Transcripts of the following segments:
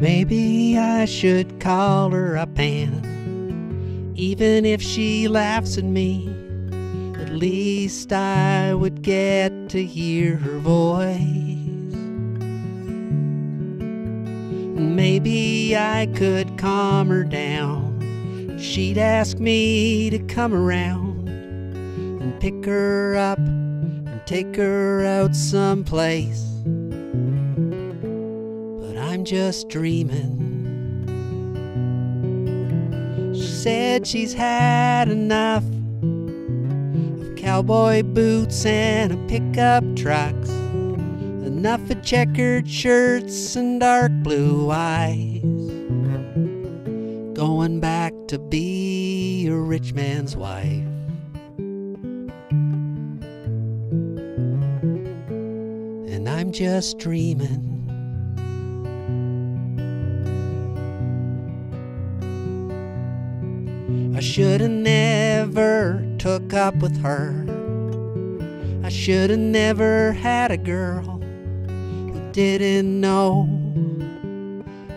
Maybe I should call her up, and even if she laughs at me, at least I would get to hear her voice. Maybe I could calm her down. She'd ask me to come around and pick her up and take her out someplace. But I'm just dreaming. She said she's had enough of cowboy boots and of pickup trucks, enough of checkered shirts and dark blue eyes, going back to be a rich man's wife. And I'm just dreaming. I shoulda never took up with her. I shoulda never had a girl who didn't know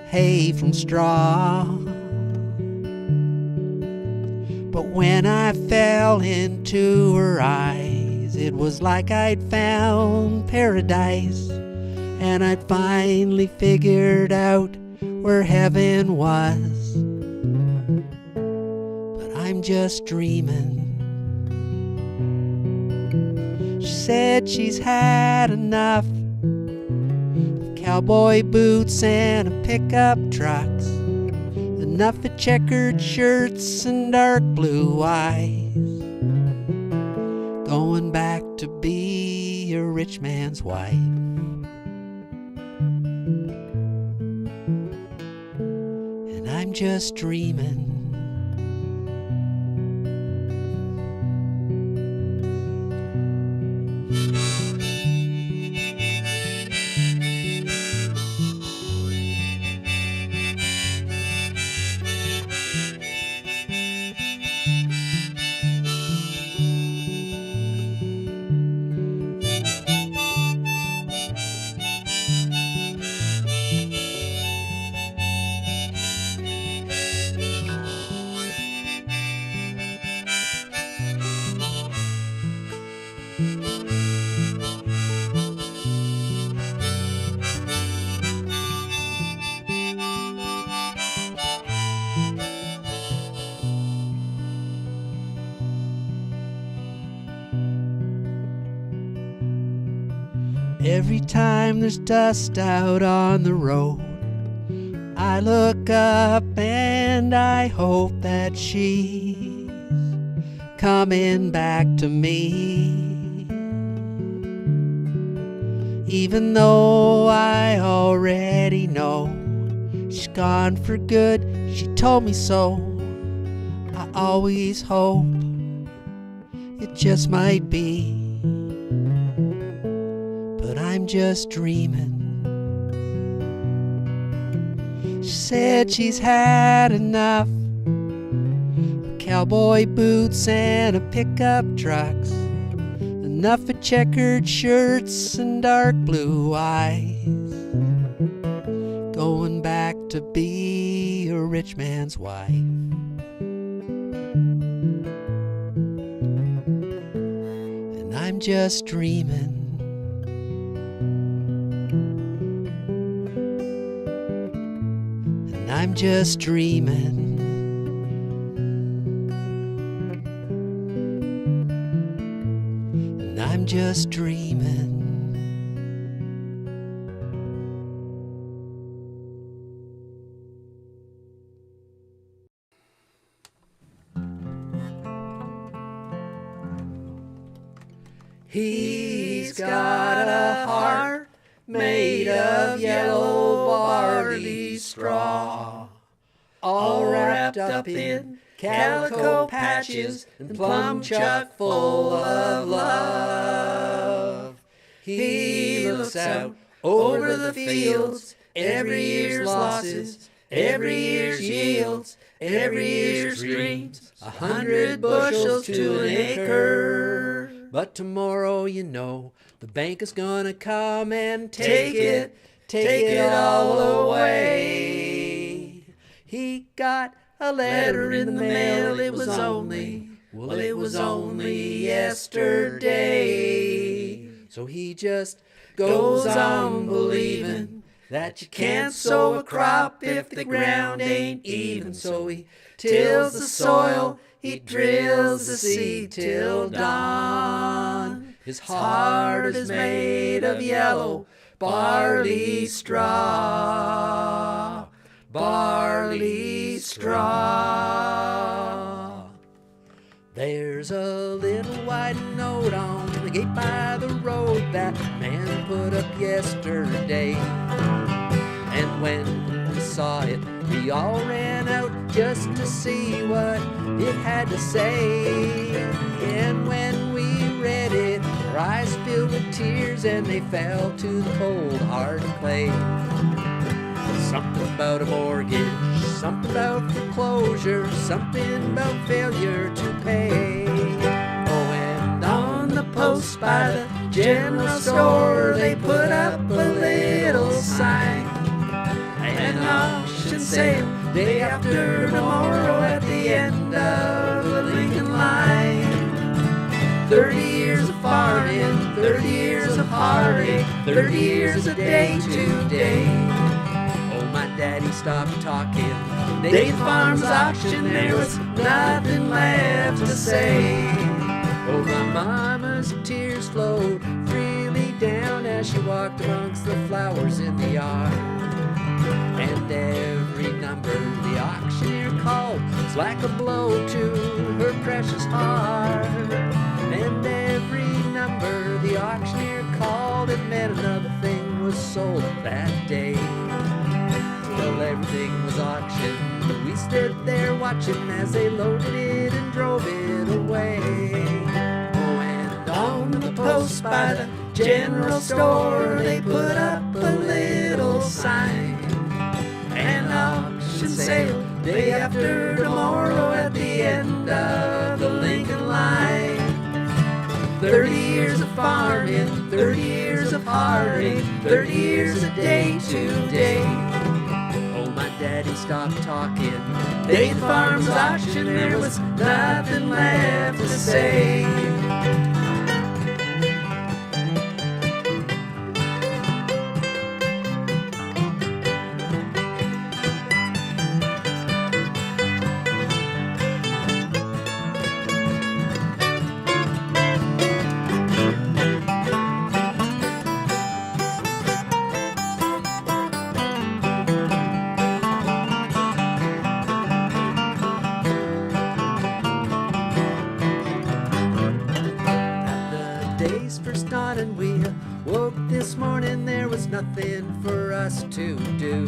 hay from straw. But when I fell into her eyes, it was like I'd found paradise, and I'd finally figured out where heaven was. I'm just dreaming. She said she's had enough of cowboy boots and of pickup trucks, enough of checkered shirts and dark blue eyes, going back to be a rich man's wife. And I'm just dreaming. Every time there's dust out on the road, I look up and I hope that she's coming back to me. Even though I already know she's gone for good, she told me so. I always hope it just might be. I'm just dreaming. She said she's had enough of cowboy boots and of pickup trucks, enough of checkered shirts and dark blue eyes, going back to be a rich man's wife. And I'm just dreaming. I'm just dreaming. And I'm just dreaming. He's got a heart made of yellow barley straw, all wrapped up in calico patches and plum chuck full of love. He looks out over the fields, every year's losses, every year's yields, every year's dreams, 100 bushels to an acre. But tomorrow, you know, the bank is gonna come and take it all away. a letter in the mail. It was only yesterday. So he just goes on believing that you can't sow a crop if the ground ain't even. So he tills the soil, he drills the seed till dawn. His heart is made of yellow barley straw, barley straw. There's a little white note on the gate by the road that man put up yesterday. And when we saw it, we all ran out just to see what it had to say. And when we read it, our eyes filled with tears and they fell to the cold hard clay. Something about a mortgage, something about foreclosure, something about failure to pay. Oh, and on the post by the general store, they put up a little sign. An auction sale, day after tomorrow at the end of the Lincoln line. 30 years of farming, 30 years of heartache, 30 years a day today. My daddy stopped talking. The day the farm's auction, there was nothing left to say. Oh, my mama's tears flowed freely down as she walked amongst the flowers in the yard. And every number the auctioneer called was like a blow to her precious heart. And every number the auctioneer called, it meant another thing was sold that day. Well, everything was auctioned, but we stood there watching as they loaded it and drove it away. Oh, and on the post by the general store, they put up a little sign. An auction sale, day after tomorrow at the end of the Lincoln line. 30 years of farming, 30 years of heartache, 30 years a day today. My daddy stopped talking. The day the farm's auction, there was nothing left to say. First dawn and we woke this morning, there was nothing for us to do.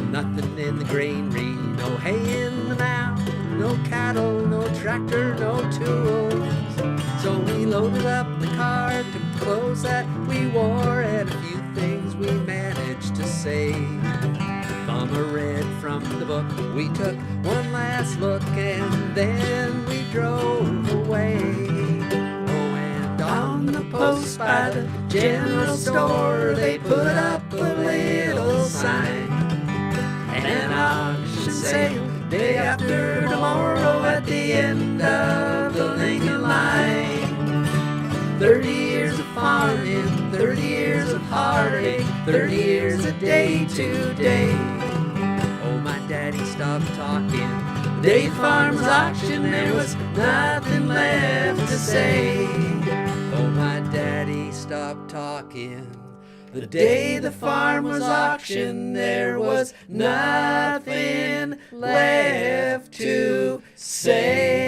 Nothing in the granary, no hay in the mound, no cattle, no tractor, no tools. So we loaded up the car, took the clothes that we wore, and a few things we managed to save. Mama read from the book, we took one last look, and then we drove away. On the post by the general store, they put up a little sign. An auction sale, day after tomorrow at the end of the Lincoln line. 30 years of farming, 30 years of heartache, 30 years a day today. Oh, my daddy stopped talking. The day the farm's auction, there was nothing left to say. Oh, my daddy stopped talking. The day the farm was auctioned, there was nothing left to say.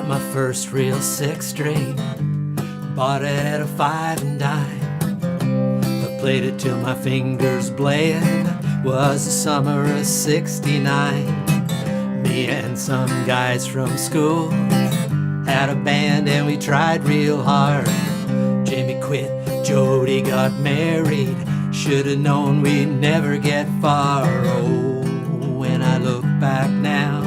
My first real six string, bought it at a 5 and dime. I played it till my fingers bled. Was the summer of '69. Me and some guys from school had a band and we tried real hard. Jimmy quit, Jody got married, Should have known we'd never get far. Oh, when I look back now,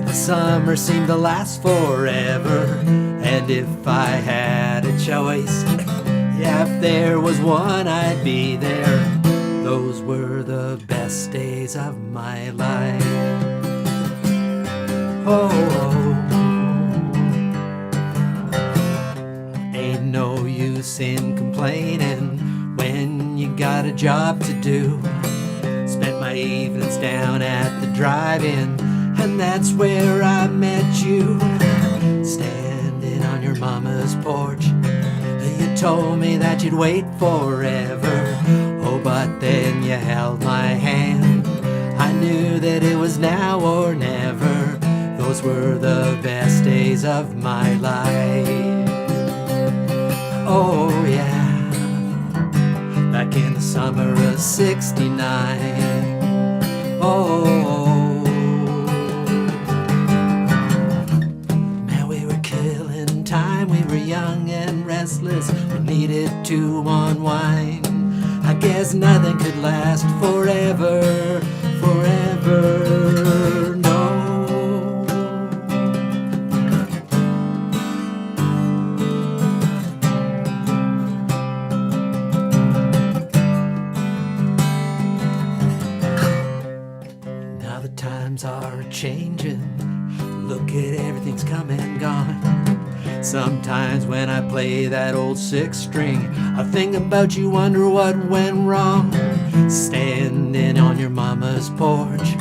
the summer seemed to last forever. And if I had a choice, yeah, if there was one, I'd be there. Those were the best days of my life. Oh, ain't no use in complaining when you got a job to do. Spent my evenings down at the drive-in, and that's where I met you. Standing on your mama's porch, you told me that you'd wait forever. Oh, but then you held my hand. I knew that it was now or never. Those were the best days of my life. Oh yeah, back in the summer of '69. Oh, man, we were killing time. We were young and restless. We needed to unwind. I guess nothing could last forever, forever, no. Now the times are changing. Look at everything's come and gone. Sometimes when I play that old six string, I think about you, wonder what went wrong. Standing on your mama's porch,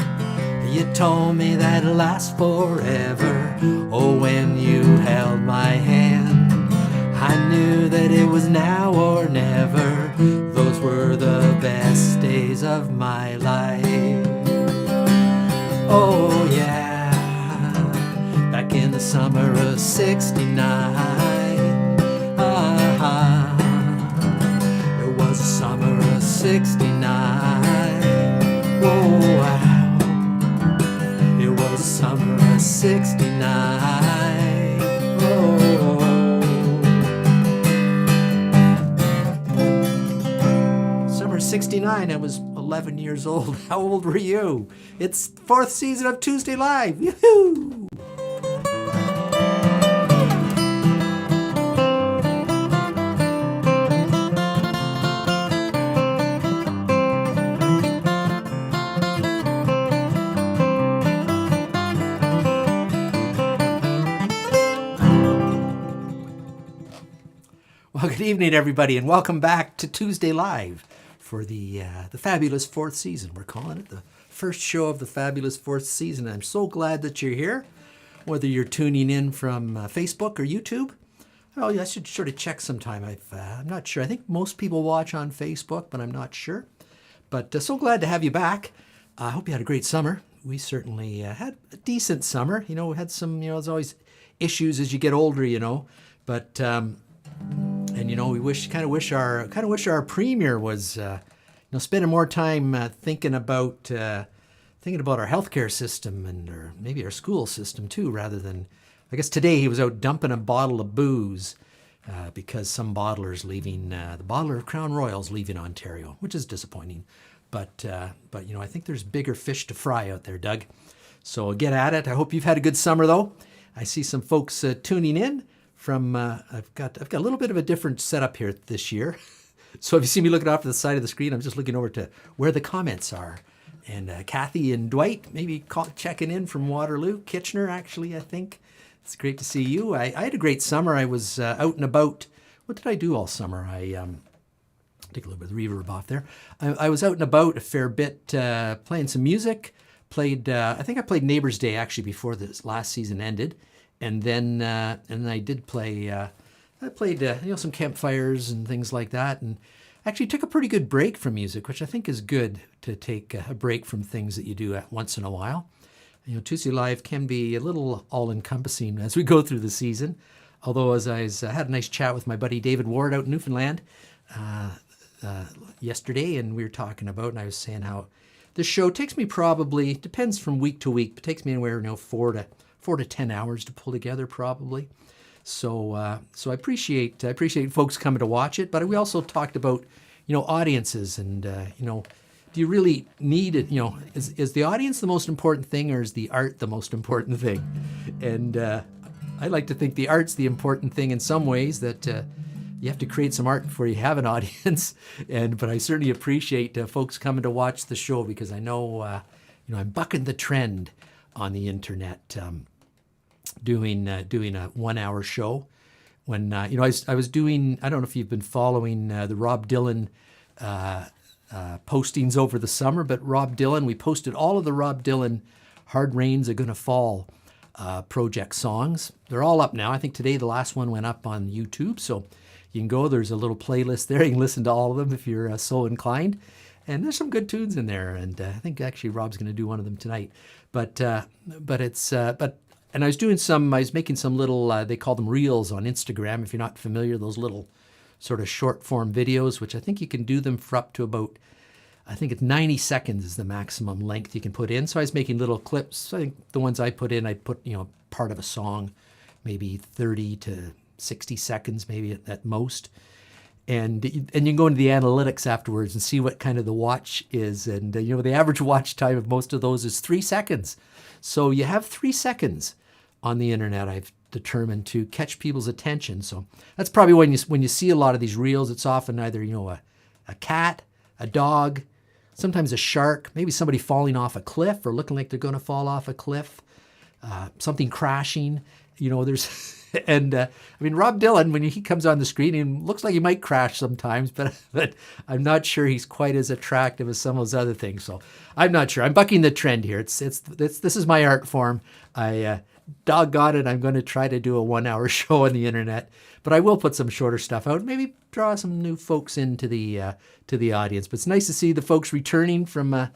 you told me that it'll last forever. Oh, when you held my hand, I knew that it was now or never. Those were the best days of my life. Oh yeah, back in the summer of '69. It was the summer of '69. Oh wow, it was the summer of '69. Oh, summer of '69, I was 11 years old. How old were you? It's 4th season of Tuesday Live. Yoo-hoo! Well, good evening, everybody, and welcome back to Tuesday Live for the fabulous 4th season. We're calling it the first show of the fabulous 4th season. I'm so glad that you're here, whether you're tuning in from Facebook or YouTube. Oh, I should sort of check sometime. I'm not sure. I think most people watch on Facebook, but I'm not sure. But so glad to have you back. I hope you had a great summer. We certainly had a decent summer. You know, we had some, there's always issues as you get older, but and we kind of wish our premier was spending more time thinking about our healthcare system or maybe our school system too, rather than, I guess today he was out dumping a bottle of booze because some bottler's leaving, the bottler of Crown Royal's leaving Ontario, which is disappointing. But I think there's bigger fish to fry out there, Doug. So get at it. I hope you've had a good summer though. I see some folks tuning in. I've got a little bit of a different setup here this year. So if you see me looking off to the side of the screen, I'm just looking over to where the comments are. And Kathy and Dwight, maybe checking in from Waterloo. Kitchener, actually, I think. It's great to see you. I had a great summer. I was out and about. What did I do all summer? I take a little bit of reverb off there. I was out and about a fair bit, playing some music. I think I played Neighbours Day, actually, before this last season ended. And then I did play, I played some campfires and things like that, and actually took a pretty good break from music, which I think is good to take a break from things that you do once in a while. Tuesday Live can be a little all-encompassing as we go through the season, although as I had a nice chat with my buddy David Ward out in Newfoundland yesterday, and we were talking about, and I was saying how this show takes me probably, depends from week to week, but takes me anywhere 4 to 10 hours to pull together probably. So I appreciate folks coming to watch it. But we also talked about, audiences and, do you really need it? Is the audience the most important thing, or is the art the most important thing? And I like to think the art's the important thing in some ways, that you have to create some art before you have an audience. But I certainly appreciate folks coming to watch the show, because I know, I'm bucking the trend on the internet, doing a 1 hour show. When, I was doing, I don't know if you've been following the Rob Dylan postings over the summer, but Rob Dylan, we posted all of the Rob Dylan Hard Rains Are Gonna Fall project songs. They're all up now. I think today the last one went up on YouTube, so you can go. There's a little playlist there. You can listen to all of them if you're so inclined. And there's some good tunes in there, and I think actually Rob's going to do one of them tonight. And I was making some little, they call them reels on Instagram, if you're not familiar, those little sort of short form videos, which I think you can do them for up to about, I think it's 90 seconds is the maximum length you can put in. So I was making little clips. I think the ones I put in, I'd put, part of a song, maybe 30 to 60 seconds, maybe at most. And you can go into the analytics afterwards and see what kind of the watch is. And, the average watch time of most of those is 3 seconds. So you have 3 seconds on the internet, I've determined, to catch people's attention. So that's probably when you see a lot of these reels, it's often either, a cat, a dog, sometimes a shark, maybe somebody falling off a cliff or looking like they're going to fall off a cliff, something crashing, there's... And Rob Dylan, when he comes on the screen, he looks like he might crash sometimes, but I'm not sure he's quite as attractive as some of those other things. So I'm not sure. I'm bucking the trend here. This is my art form. I doggone it, I'm going to try to do a 1 hour show on the internet, but I will put some shorter stuff out. Maybe draw some new folks into the audience. But it's nice to see the folks returning from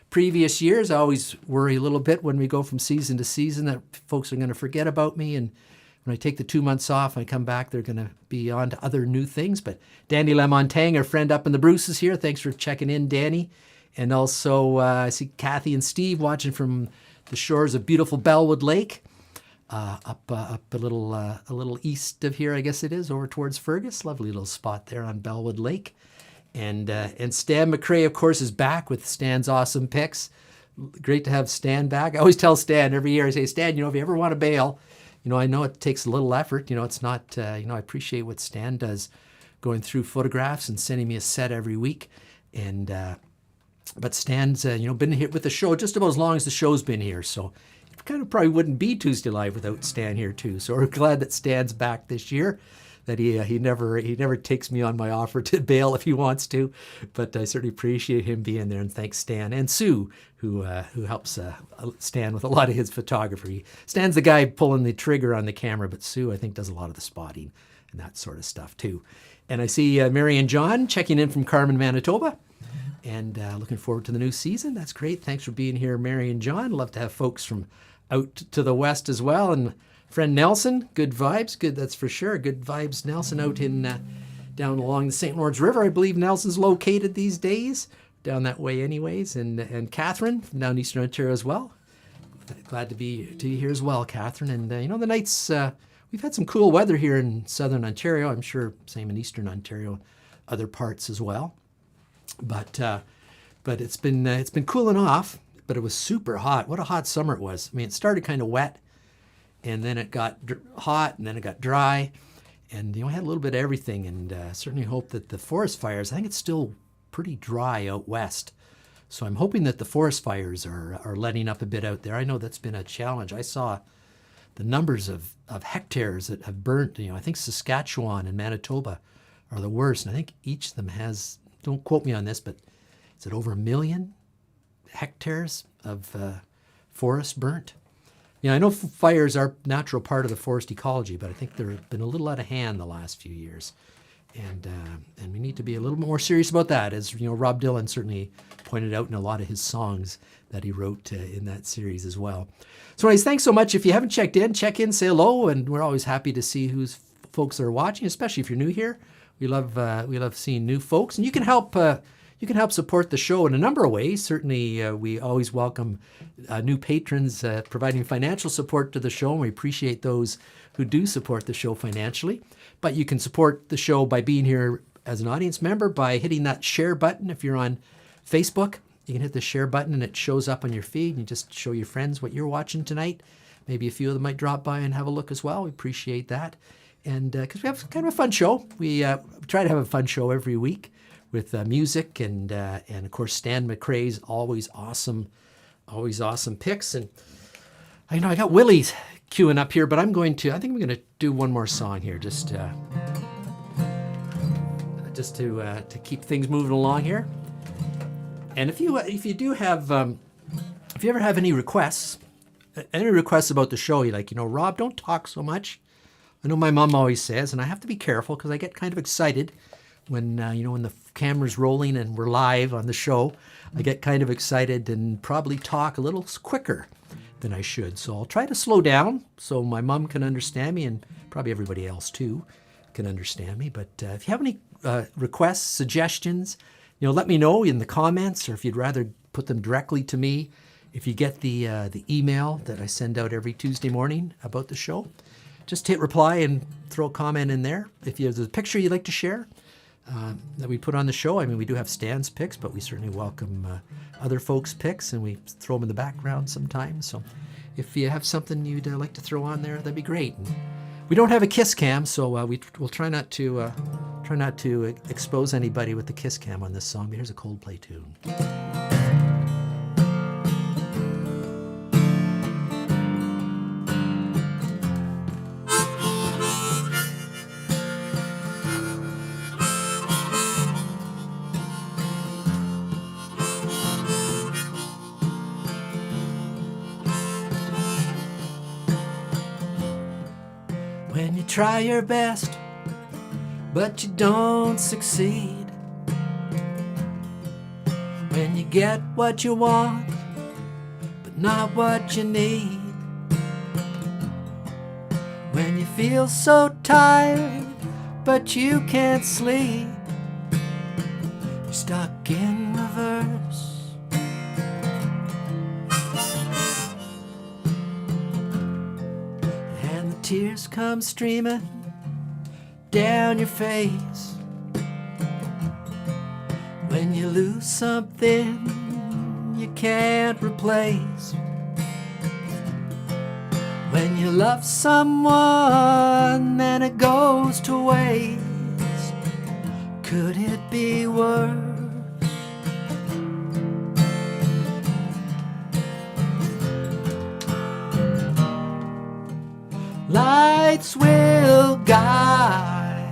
previous years. I always worry a little bit when we go from season to season that folks are going to forget about me, and when I take the 2 months off, I come back, they're going to be on to other new things. But Danny Lamontagne, our friend up in the Bruces here, thanks for checking in, Danny. And also I see Kathy and Steve watching from the shores of beautiful Bellwood Lake, up a little east of here, I guess it is, over towards Fergus. Lovely little spot there on Bellwood Lake. And Stan McCrae, of course, is back with Stan's awesome Pics. Great to have Stan back. I always tell Stan every year, I say, Stan, if you ever want to bail, I know it takes a little effort. It's not, I appreciate what Stan does, going through photographs and sending me a set every week. And, but Stan's, been here with the show just about as long as the show's been here. So it kind of probably wouldn't be Tuesday Live without Stan here too. So we're glad that Stan's back this year, that he never takes me on my offer to bail if he wants to. But I certainly appreciate him being there, and thanks Stan and Sue, who helps Stan with a lot of his photography. Stan's the guy pulling the trigger on the camera, but Sue, I think, does a lot of the spotting and that sort of stuff too. And I see Mary and John checking in from Carmen, Manitoba, and looking forward to the new season. That's great. Thanks for being here, Mary and John. Love to have folks from out to the west as well. And friend Nelson, good vibes, good, that's for sure. Good vibes, Nelson, out in down along the St. Lawrence River. I believe Nelson's located these days, down that way anyways. And Catherine from down Eastern Ontario as well. Glad to be here as well, Catherine. And the nights, we've had some cool weather here in Southern Ontario. I'm sure same in Eastern Ontario, other parts as well. But it's been cooling off, but it was super hot. What a hot summer it was. It started kind of wet, and then it got hot, and then it got dry, and I had a little bit of everything. And certainly hope that the forest fires, I think it's still pretty dry out west, so I'm hoping that the forest fires are letting up a bit out there. I know that's been a challenge. I saw the numbers of hectares that have burnt. I think Saskatchewan and Manitoba are the worst, and I think each of them has, don't quote me on this, but is it over 1 million hectares of forest burnt? I know fires are a natural part of the forest ecology, but I think they've been a little out of hand the last few years. And we need to be a little more serious about that, as Rob Dylan certainly pointed out in a lot of his songs that he wrote in that series as well. So anyways, thanks so much. If you haven't checked in, check in, say hello, and we're always happy to see who's folks that are watching, especially if you're new here. We love seeing new folks, and you can help support the show in a number of ways. Certainly, we always welcome new patrons providing financial support to the show, and we appreciate those who do support the show financially. But you can support the show by being here as an audience member by hitting that share button. If you're on Facebook, you can hit the share button and it shows up on your feed. And you just show your friends what you're watching tonight. Maybe a few of them might drop by and have a look as well. We appreciate that. And because we have kind of a fun show. We try to have a fun show every week with music and of course Stan McRae's always awesome picks. And I know I got Willie's queuing up here, but I think I'm going to do one more song here just to keep things moving along here. And if you ever have any requests about the show, you're like, Rob, don't talk so much. I know my mom always says, and I have to be careful because I get kind of excited when when the camera's rolling and we're live on the show. I get kind of excited and probably talk a little quicker than I should. So I'll try to slow down so my mom can understand me, and probably everybody else too can understand me. But if you have any requests, suggestions, let me know in the comments, or if you'd rather put them directly to me. If you get the email that I send out every Tuesday morning about the show, just hit reply and throw a comment in there. If there's a picture you'd like to share that we put on the show, we do have Stan's picks, but we certainly welcome other folks' picks, and we throw them in the background sometimes. So if you have something you'd like to throw on there, that'd be great. And we don't have a kiss cam, so we'll try not to expose anybody with the kiss cam on this song. But here's a Coldplay tune. When you try your best, but you don't succeed. When you get what you want, but not what you need. When you feel so tired, but you can't sleep. You're stuck in reverse. Tears come streaming down your face. When you lose something you can't replace. When you love someone and it goes to waste. Could it be worse? Lights will guide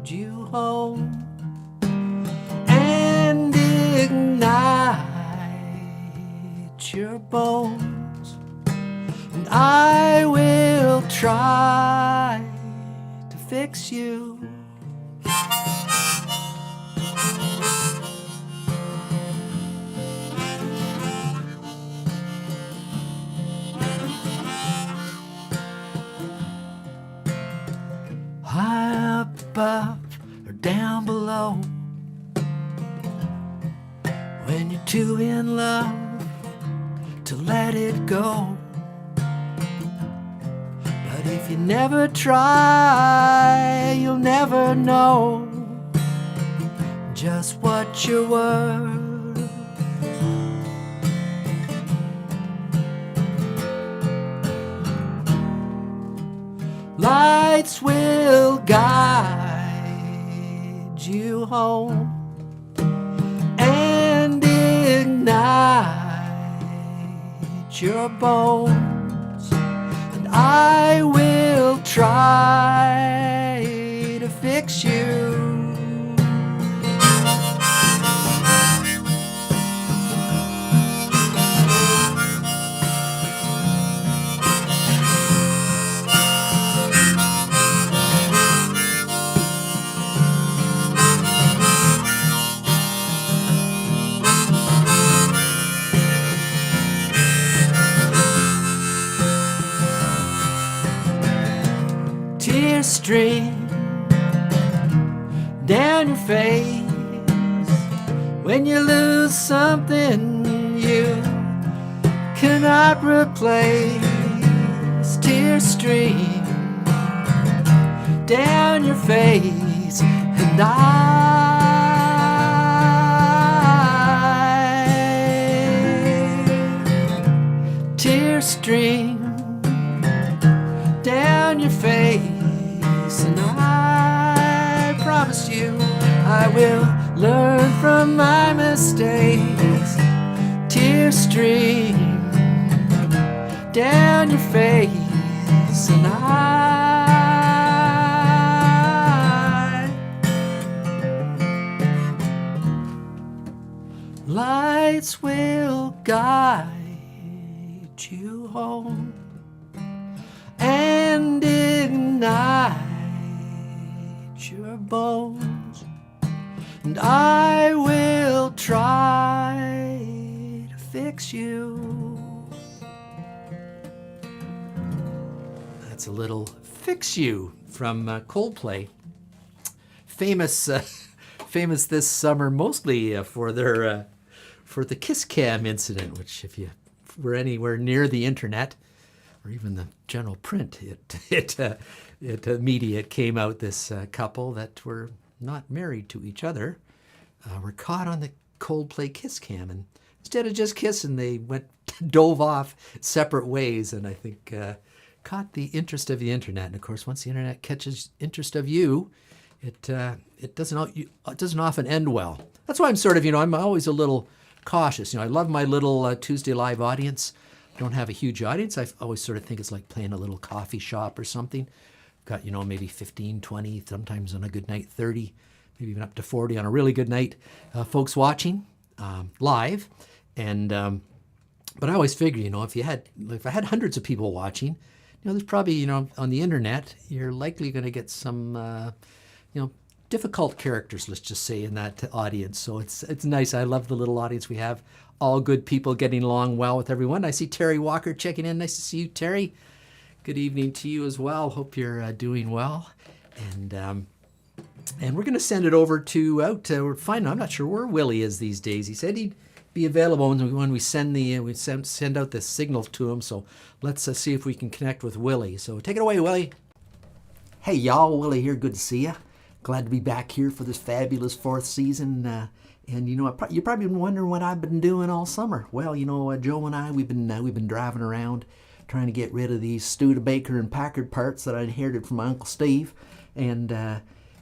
you home and ignite your bones, and I will try to fix you. High up above or down below, when you're too in love to let it go. But if you never try, you'll never know just what you're worth. Lights will guide you home and ignite your bones, and I will try to fix you. Tears stream down your face when you lose something you cannot replace. Tears stream down your face and tears stream down your face, and I promise you I will learn from my mistakes. Tears stream down your face, and lights will guide you home and ignite your bones, and I will try to fix you. That's a little Fix You from Coldplay. Famous this summer, mostly for their for the Kiss Cam incident, which if you were anywhere near the internet or even the general print, media came out, this couple that were not married to each other were caught on the Coldplay Kiss Cam, and instead of just kissing, they dove off separate ways, and I think caught the interest of the internet. And of course, once the internet catches interest of you, it doesn't often end well. That's why I'm sort of, I'm always a little cautious. I love my little Tuesday Live audience. I don't have a huge audience. I always sort of think it's like playing a little coffee shop or something. Got, maybe 15, 20, sometimes on a good night, 30, maybe even up to 40 on a really good night, folks watching live. And but I always figure, if I had hundreds of people watching, there's probably, on the internet, you're likely going to get some, difficult characters, let's just say, in that audience. So it's nice. I love the little audience we have. All good people getting along well with everyone. I see Terry Walker checking in. Nice to see you, Terry. Good evening to you as well. Hope you're doing well. And we're going to send it over we're finding, I'm not sure where Willie is these days. He said he'd be available when we send out the signal to him. So let's see if we can connect with Willie. So take it away, Willie. Hey, y'all. Willie here. Good to see you. Glad to be back here for this fabulous fourth season. And you're probably been wondering what I've been doing all summer. Well, Joe and I, we've been driving around trying to get rid of these Studebaker and Packard parts that I inherited from my Uncle Steve, and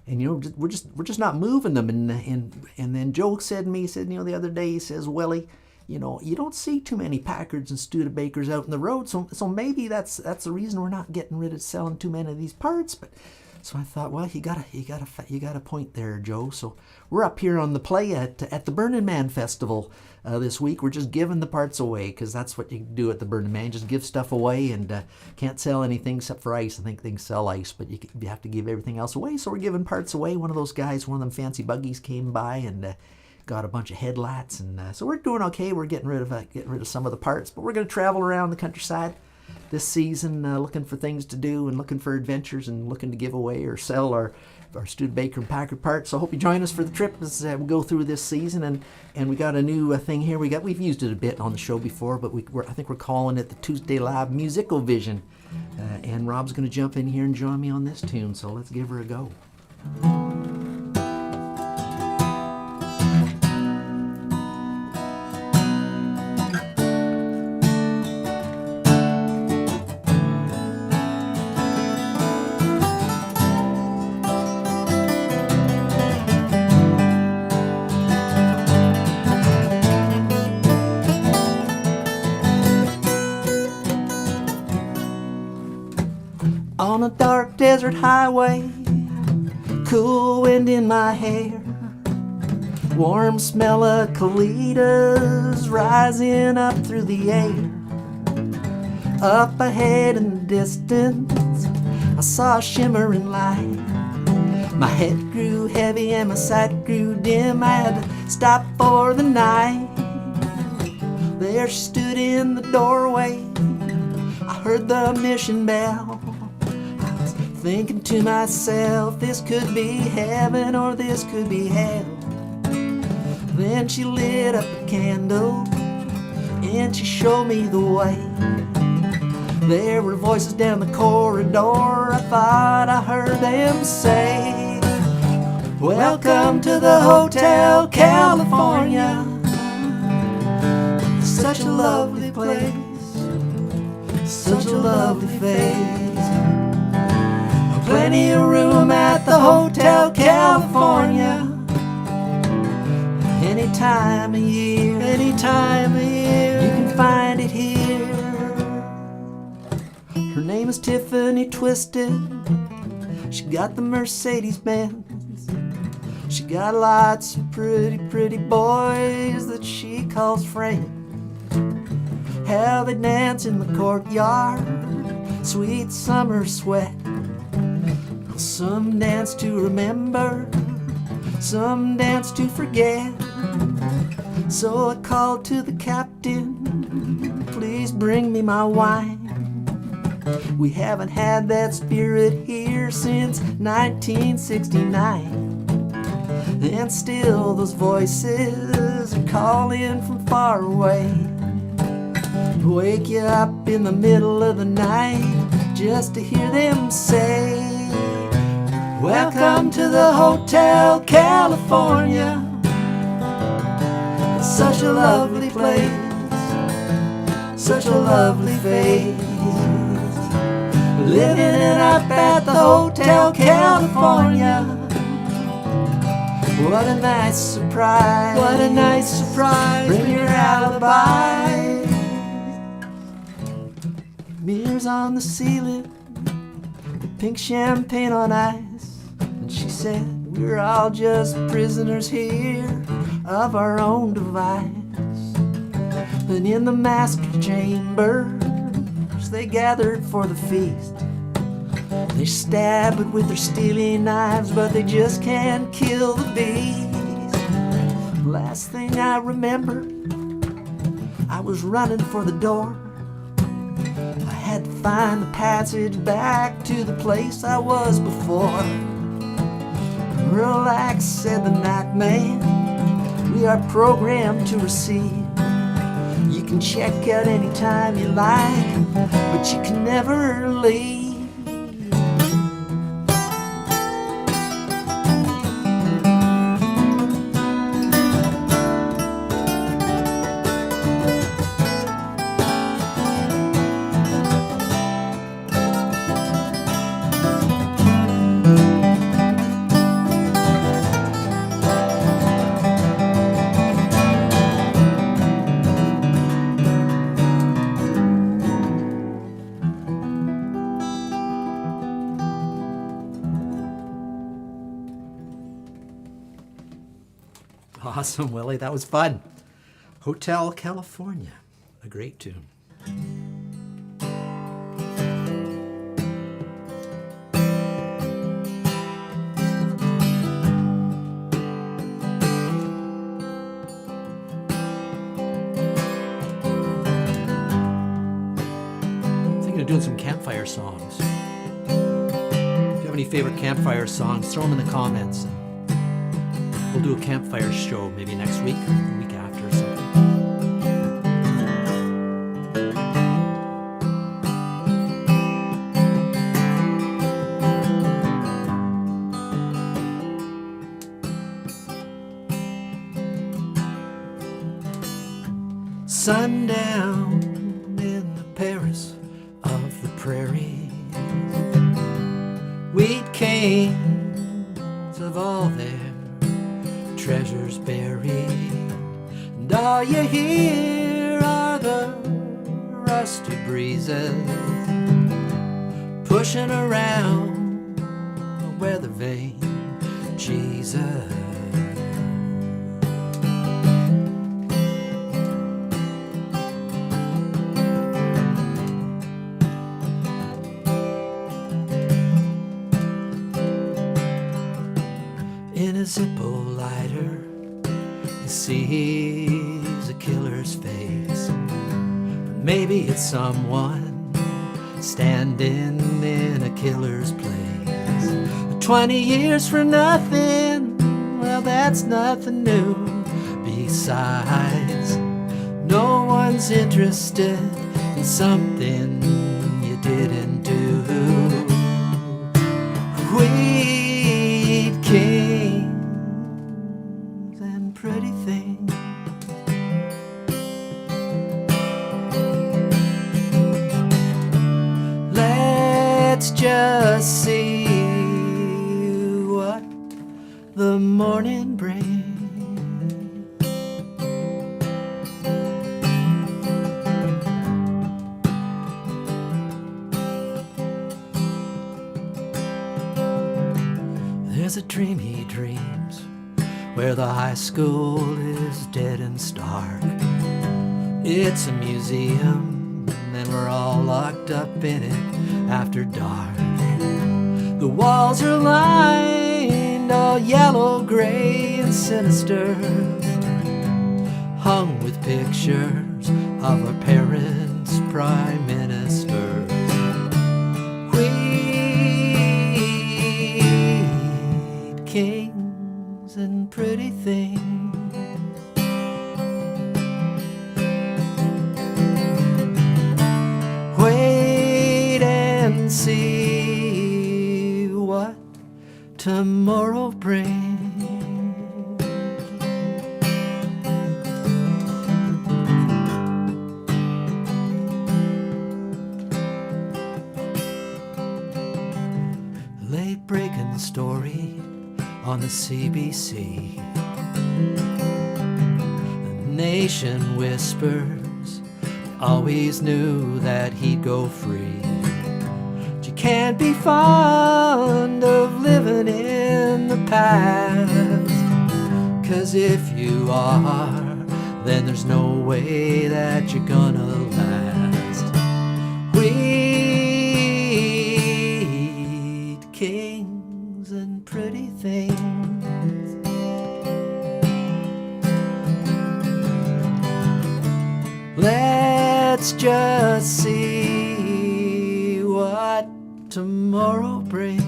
we're just not moving them. And then Joe said to me, the other day, he says, Willie, you don't see too many Packards and Studebakers out in the road, so maybe that's the reason we're not getting rid of selling too many of these parts. But so I thought, well, you got a point there, Joe. So we're up here on the play at the Burning Man Festival this week. We're just giving the parts away, because that's what you can do at the Burning Man. Just give stuff away, and can't sell anything except for ice. I think they can sell ice, but you have to give everything else away. So we're giving parts away. One of those guys, one of them fancy buggies came by and got a bunch of headlights, and so we're doing okay. We're getting rid of some of the parts, but we're going to travel around the countryside this season, looking for things to do and looking for adventures and looking to give away or sell our Studebaker and Packard parts. So I hope you join us for the trip as we go through this season. And we got a new thing here. We've used it a bit on the show before, but I think we're calling it the Tuesday Live Musical Vision. And Rob's going to jump in here and join me on this tune. So let's give her a go. On a dark desert highway, cool wind in my hair, warm smell of colitas rising up through the air. Up ahead in the distance, I saw a shimmering light. My head grew heavy and my sight grew dim. I had to stop for the night. There she stood in the doorway. I heard the mission bell. Thinking to myself, this could be heaven or this could be hell. Then she lit up a candle and she showed me the way. There were voices down the corridor, I thought I heard them say, Welcome to the Hotel California. Such a lovely place, such a lovely face. Plenty of room at the Hotel California. Any time of year, any time of year, you can find it here. Her name is Tiffany Twisted. She got the Mercedes-Benz. She got lots of pretty, pretty boys that she calls friends. How they dance in the courtyard, sweet summer sweat. Some dance to remember, some dance to forget. So I called to the captain, please bring me my wine. We haven't had that spirit here since 1969. And still those voices are calling from far away. Wake you up in the middle of the night just to hear them say, welcome to the Hotel California. It's such a lovely place, such a lovely face. Living it up at the Hotel California. What a nice surprise, what a nice surprise. Bring your alibi. Mirrors on the ceiling, pink champagne on ice. And she said, we're all just prisoners here of our own device. And in the master chambers they gathered for the feast. They stab it with their steely knives, but they just can't kill the beast. Last thing I remember, I was running for the door. I had to find the passage back to the place I was before. Relax, said the night man, we are programmed to receive. You can check out anytime you like, but you can never leave. Awesome, Willie. That was fun. Hotel California. A great tune. Thinking of doing some campfire songs. If you have any favorite campfire songs, throw them in the comments. We'll do a campfire show maybe next week, or the week after or something. Sundown in the Paris of the prairie, wheat canes of all their treasures buried, and all you hear are the rusty breezes pushing around the weather vane. Jesus, in a Zippo lighter, he sees a killer's face. But maybe it's someone standing in a killer's place. 20 years for nothing, well, that's nothing new. Besides, no one's interested in something you didn't do. Wheat king just see what the morning brings. There's a dream he dreams where the high school is dead and stark. It's a museum and we're all locked up in it after dark. The walls are lined all yellow, gray and sinister, hung with pictures of our parents' prime ministers. Wheat kings and pretty things, wait and see what tomorrow brings. Late breaking story on the CBC. The nation whispers, always knew that he'd go free. But you can't be fond of living in the past, 'cause if you are, then there's no way that you're gonna last. Wheat kings and pretty things, let's just see what tomorrow brings.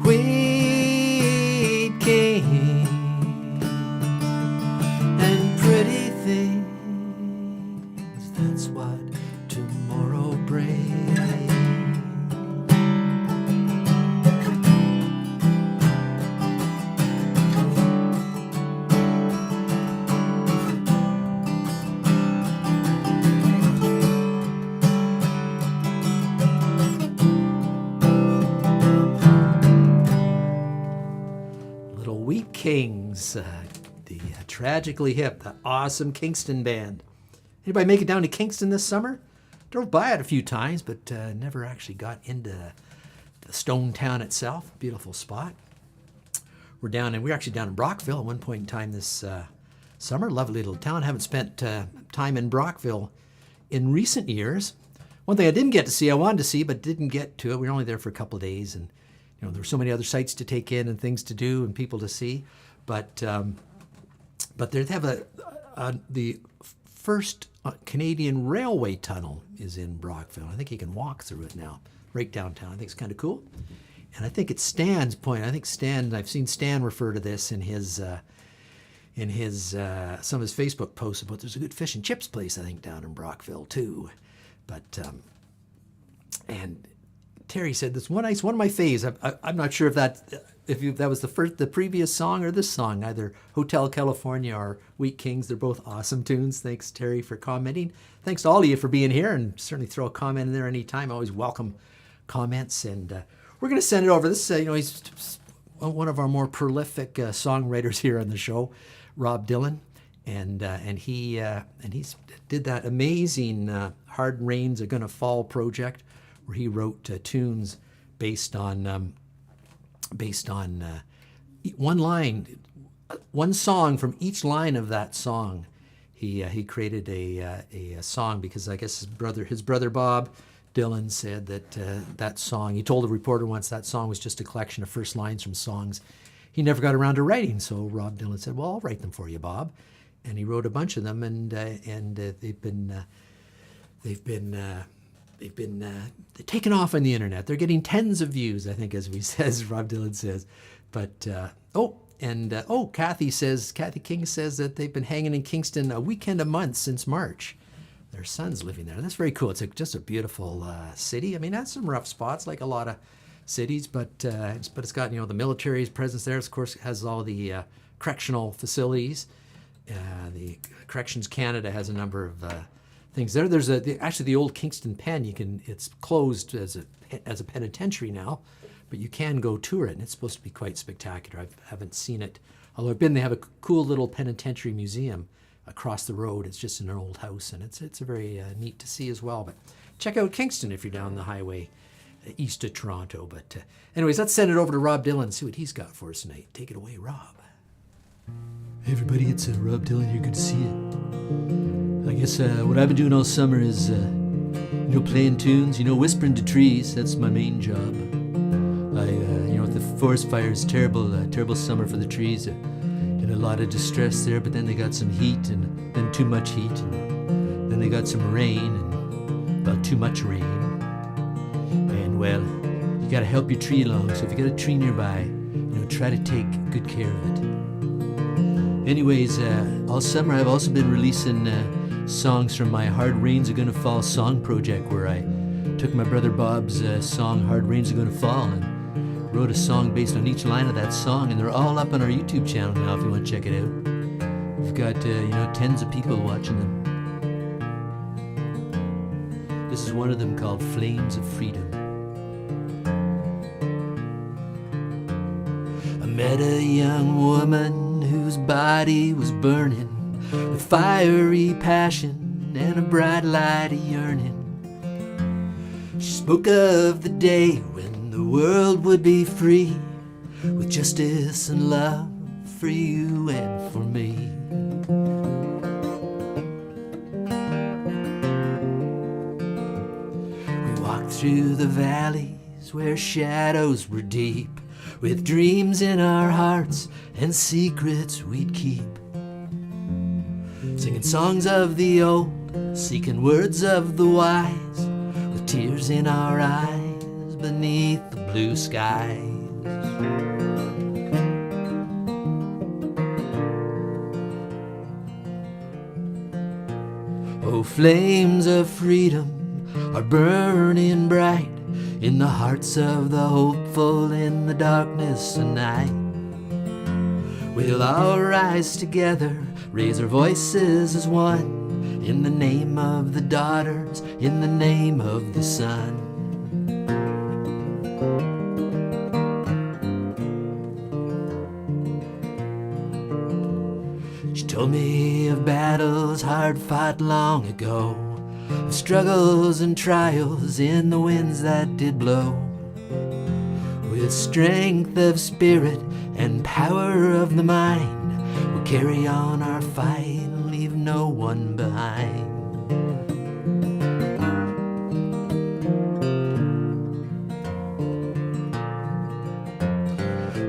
Wheat kings and pretty things, that's what tomorrow brings. Kings, the Tragically Hip, the awesome Kingston band. Anybody make it down to Kingston this summer? Drove by it a few times, but never actually got into the stone town itself. Beautiful spot. We're actually down in Brockville at one point in time this summer. Lovely little town. Haven't spent time in Brockville in recent years. One thing I didn't get to see, I wanted to see, but didn't get to it. We were only there for a couple of days, and there were so many other sites to take in and things to do and people to see. But they have the first Canadian railway tunnel is in Brockville. I think you can walk through it now, right downtown. I think it's kind of cool. And I think it's Stan's point. I think I've seen Stan refer to this in his some of his Facebook posts about there's a good fish and chips place, I think, down in Brockville too. But and Terry said this one of my faves. I'm not sure if that was the previous song or this song, either Hotel California or Wheat Kings. They're both awesome tunes. Thanks, Terry, for commenting. Thanks to all of you for being here, and certainly throw a comment in there anytime. I always welcome comments, and we're going to send it over. This, he's one of our more prolific songwriters here on the show, Rob Dylan, and he did that amazing Hard Rains Are Gonna Fall project, where he wrote tunes based on one song from each line of that song. He created a song because I guess his brother Bob Dylan said that song. He told a reporter once that song was just a collection of first lines from songs he never got around to writing. So Rob Dylan said, "Well, I'll write them for you, Bob," and he wrote a bunch of them, and they've been taken off on the internet. They're getting tens of views, I think, as Rob Dylan says. But Kathy King says that they've been hanging in Kingston a weekend a month since March. Their son's living there. That's very cool. It's just a beautiful city. I mean, that's some rough spots, like a lot of cities, but it's got the military's presence there. Of course, it has all the correctional facilities, The Corrections Canada has a number of things there. There's actually the old Kingston Pen. It's closed as a penitentiary now, but you can go tour it, and it's supposed to be quite spectacular. I haven't seen it, although I've been. They have a cool little penitentiary museum across the road. It's just an old house, and it's a very neat to see as well. But check out Kingston if you're down the highway east of Toronto. But anyways, let's send it over to Rob Dylan and see what he's got for us tonight. Take it away, Rob. Hey everybody, it's Rob Dylan here. Good to see you. I guess what I've been doing all summer is, playing tunes, whispering to trees. That's my main job. With the forest fires, terrible summer for the trees. In a lot of distress there, but then they got some heat, and then too much heat, and then they got some rain, and well, too much rain. And well, you gotta help your tree along. So if you got a tree nearby, try to take good care of it. Anyways, all summer I've also been releasing songs from my Hard Rains Are Gonna Fall song project, where I took my brother Bob's song Hard Rains Are Gonna Fall and wrote a song based on each line of that song, and they're all up on our YouTube channel now if you want to check it out. We've got tens of people watching them. This is one of them called Flames of Freedom. I met a young woman whose body was burning with fiery passion and a bright light of yearning. She spoke of the day when the world would be free, with justice and love for you and for me. We walked through the valleys where shadows were deep, with dreams in our hearts and secrets we'd keep. Singing songs of the old, seeking words of the wise, with tears in our eyes beneath the blue skies. Oh, flames of freedom are burning bright in the hearts of the hopeful in the darkness of night. We'll all rise together, raise our voices as one, in the name of the daughters, in the name of the sun. She told me of battles hard fought long ago, of struggles and trials in the winds that did blow. With strength of spirit and power of the mind, we'll carry on our fight and leave no one behind.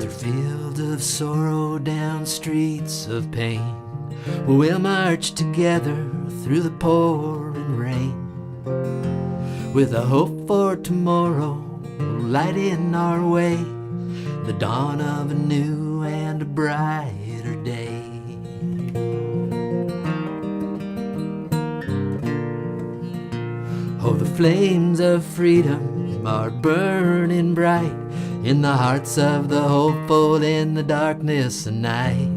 Through fields of sorrow, down streets of pain, we'll march together through the pouring rain, with a hope for tomorrow lighting our way, the dawn of a new and a brighter day. Oh, the flames of freedom are burning bright in the hearts of the hopeful in the darkness of night.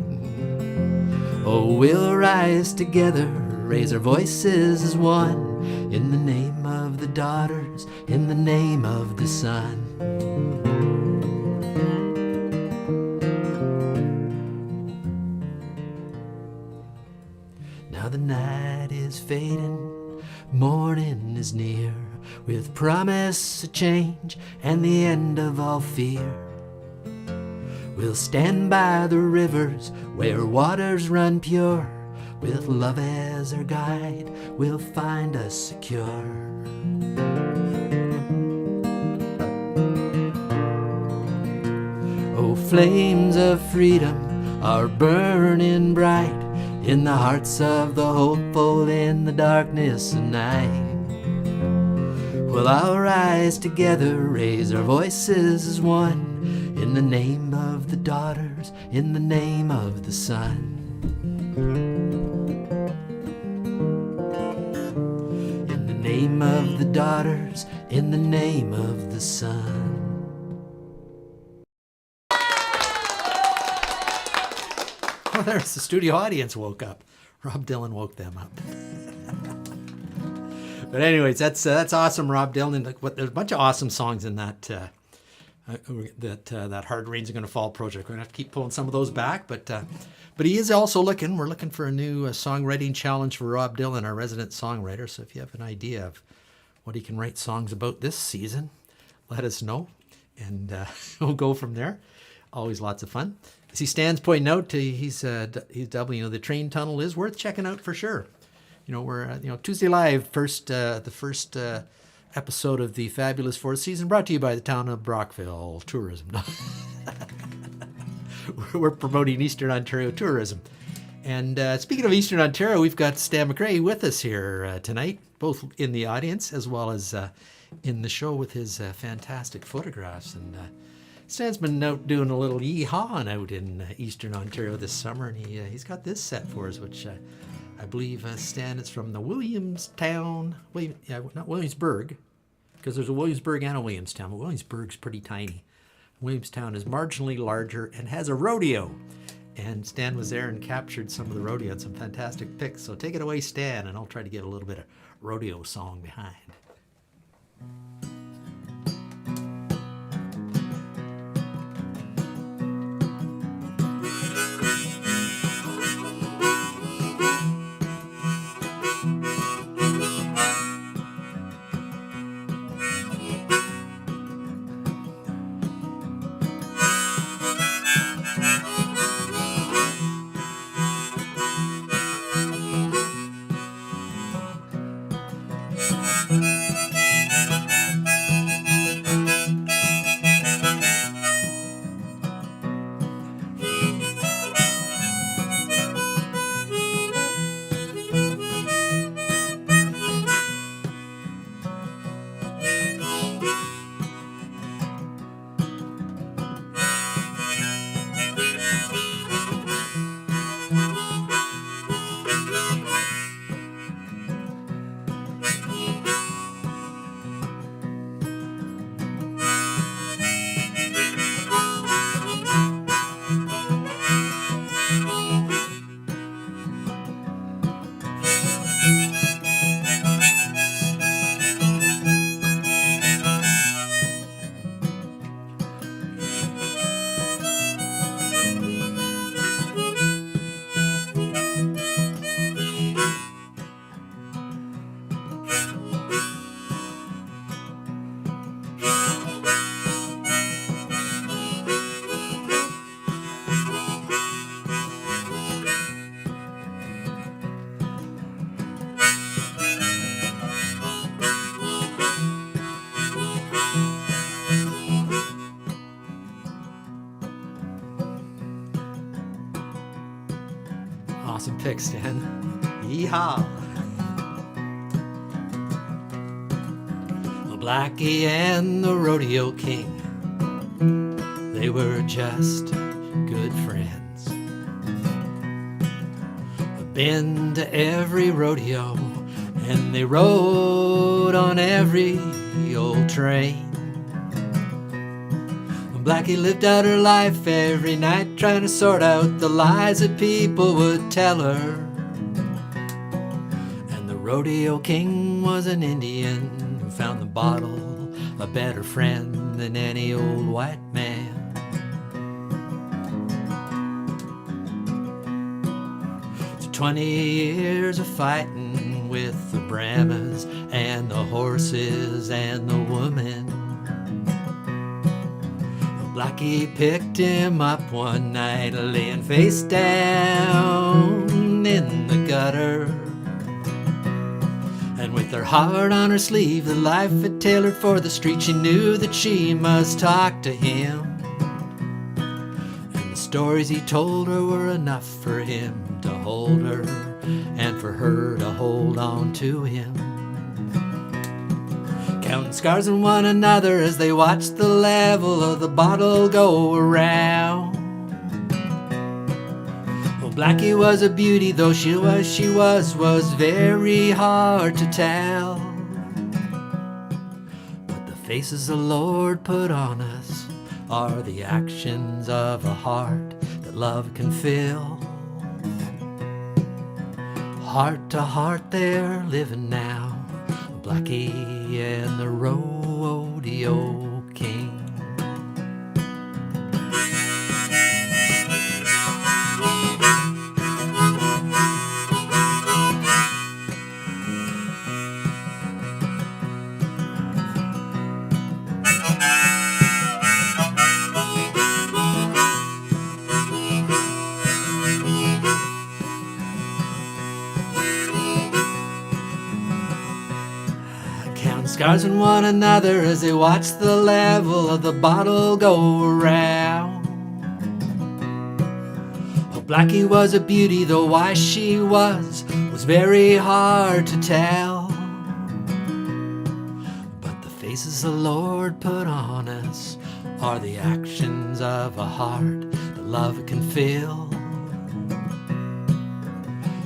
Oh, we'll rise together, raise our voices as one, in the name of the daughters, in the name of the sun. Now the night is fading, morning is near, with promise of change and the end of all fear. We'll stand by the rivers where waters run pure, with love as our guide, we'll find us secure. Oh, flames of freedom are burning bright in the hearts of the hopeful in the darkness of night. We'll all rise together, raise our voices as one, in the name of the daughters, in the name of the sun. In the name of the daughters, in the name of the sun. Oh, there's the studio audience woke up. Rob Dylan woke them up. But anyways, that's awesome, Rob Dylan. There's a bunch of awesome songs in that Hard Rain's Are Gonna Fall project. We're gonna have to keep pulling some of those back, but he is also looking. We're looking for a new songwriting challenge for Rob Dylan, our resident songwriter. So if you have an idea of what he can write songs about this season, let us know, and we'll go from there. Always lots of fun. As he stands pointing out, he's doubling. The train tunnel is worth checking out for sure. We're Tuesday Live, the first episode of the fabulous fourth season, brought to you by the town of Brockville Tourism. We're promoting Eastern Ontario tourism. And speaking of Eastern Ontario, we've got Stan McRae with us here tonight, both in the audience as well as in the show with his fantastic photographs. And Stan's been out doing a little yeehaw out in Eastern Ontario this summer, and he's got this set for us, which I believe, Stan, it's from the not Williamsburg, because there's a Williamsburg and a Williamstown, but Williamsburg's pretty tiny. Williamstown is marginally larger and has a rodeo. And Stan was there and captured some of the rodeo and some fantastic pics. So take it away, Stan, and I'll try to get a little bit of rodeo song behind. Awesome pick, Stan. Yeehaw! Well, Blackie and the Rodeo King, they were just good friends. Been to every rodeo, and they rode on every old train. Blackie lived out her life every night, trying to sort out the lies that people would tell her. And the Rodeo King was an Indian who found the bottle a better friend than any old white man. So 20 years of fighting with the Brahmas and the horses and the women. Blackie picked him up one night, laying face down in the gutter. And with her heart on her sleeve, the life had tailored for the street, she knew that she must talk to him. And the stories he told her were enough for him to hold her, and for her to hold on to him. Counting scars on one another as they watched the level of the bottle go around. Well, Blackie was a beauty, though she was very hard to tell. But the faces the Lord put on us are the actions of a heart that love can fill. Heart to heart they're living now, Blackie and the rodeo king. Scars on one another as they watch the level of the bottle go around. Oh, Blackie was a beauty, though why she was very hard to tell. But the faces the Lord put on us are the actions of a heart that love can fill.